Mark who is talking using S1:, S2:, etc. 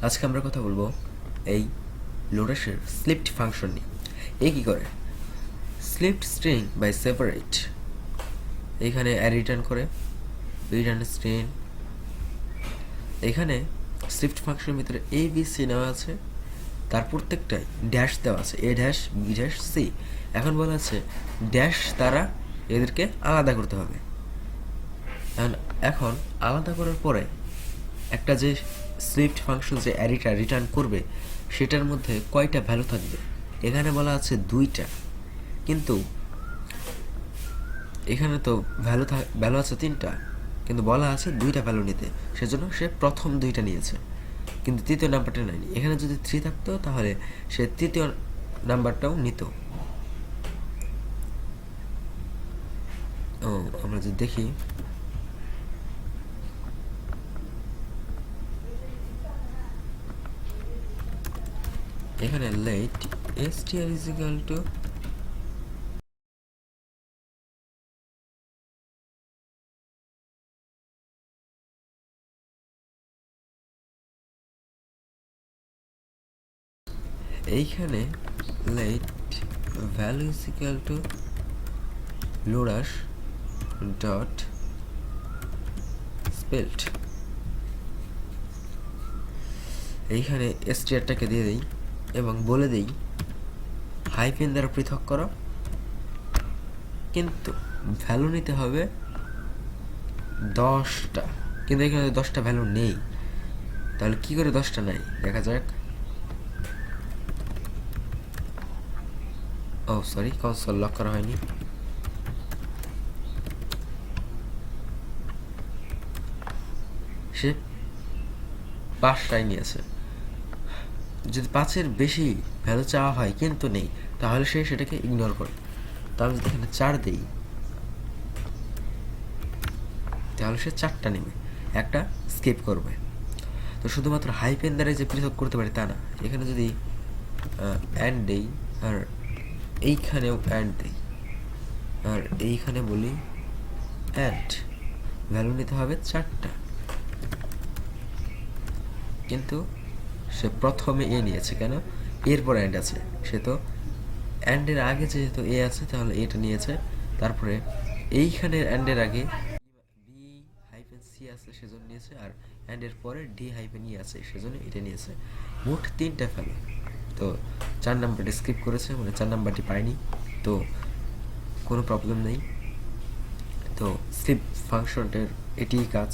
S1: আজকে আমরা কথা বলবো এই লোডাশের স্লিপড ফাংশন নিয়ে। এই কী করে? স্লিপড স্ট্রিং বাই সেপারেট, এইখানে রিটার্ন করে রিটার্ন স্ট্রিং। এখানে স্লিপড ফাংশনের ভিতরে এ বি সি নেওয়া আছে, তার প্রত্যেকটাই ড্যাশ দেওয়া আছে, a dash B dash C. এখন বলা আছে ড্যাশ দ্বারা এদেরকে আলাদা করতে হবে। এখন আলাদা করার পরে একটা যে স্লিপড ফাংশন যে অ্যারেটা রিটার্ন করবে সেটার মধ্যে কয়টা ভ্যালু থাকবে? এখানে বলা আছে 2টা, কিন্তু এখানে তো ভ্যালু আছে 3টা, কিন্তু বলা আছে 2টা ভ্যালু নিতে, সেজন্য সে প্রথম 2টা নিয়েছে, কিন্তু তৃতীয় নাম্বারটা নেয়নি। এখানে যদি 3 থাকতো তাহলে সে তৃতীয় নাম্বারটাও নিত। ও আমরা যদি দেখি, এখানে let str is equal to এইখানে let value is equal to lodash dot spelt। এইখানে str-টাকে দিয়ে দেই এবং বলে দেই হাইফেন দ্বারা পৃথক করো, কিন্তু ভ্যালু নিতে হবে 10টা, কিন্তু এখানে 10টা ভ্যালু নেই। তাহলে কি করে 10টা নাই দেখা যাক। ও সরি, কনসোল লক করা হয়নি। সে 5টাই নিয়েছে। যদি 5-এর বেশি ভ্যালু চাওয়া হয় কিন্তু নেই, তাহলে সে সেটাকে ইগনোর করে। তাহলে যদি এখানে 4 দিই তাহলে সে 4টা নেবে, একটা স্কিপ করবে। তো শুধুমাত্র হাইফেন দ্বারা যে পৃথক করতে পারে তা না, এখানে যদি অ্যান্ড দেই আর এইখানেও অ্যান্ড দেই আর এইখানে বলি অ্যান্ড, ভ্যালু নিতে হবে 4টা, কিন্তু সে প্রথমে এ নিয়েছে কেন? এরপর অ্যান্ড আছে, সে তো অ্যান্ডের আগে যেহেতু এ আছে তাহলে এটা নিয়েছে। তারপরে এইখানের অ্যান্ডের আগে বি হাইফেন সি আছে সেজন্য নিয়েছে, আর অ্যান্ডের পরে ডি হাইফেন ই আছে সেজন্য এটা নিয়েছে। মোট 3টা ভ্যালু। তো 4 নাম্বারটি স্কিপ করেছে, মানে 4 নাম্বারটি পায়নি, তো কোনো প্রবলেম নেই। তো স্লিপ ফাংশনটার এটিই কাজ।